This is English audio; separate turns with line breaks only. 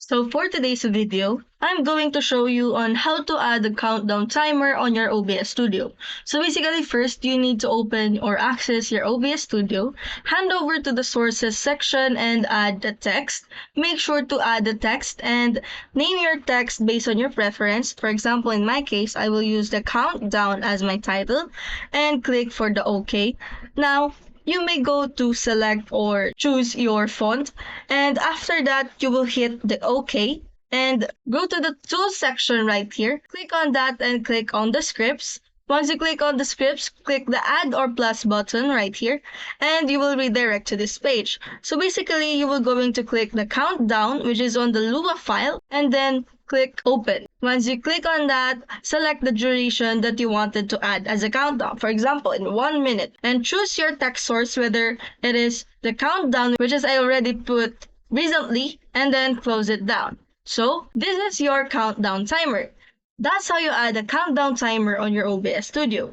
So for today's video, I'm going to show you on how to add a countdown timer on your OBS Studio. So basically first you need to open or access your OBS Studio, hand over to the sources section and add the text. Make sure to add the text and name your text based on your preference. For example, in my case, I will use the countdown as my title and click for the OK. Now, you may go to select or choose your font, and after that you will hit the OK and go to the tools section right here. Click on that and click on the scripts. Once you click on the scripts, click the add or plus button right here and you will redirect to this page. So basically you will going to click the countdown, which is on the Lua file, and then click open. Once you click on that, select the duration that you wanted to add as a countdown. For example, in 1 minute, and choose your text source, whether it is the countdown, which is I already put recently, and then close it down. So this is your countdown timer. That's how you add a countdown timer on your OBS Studio.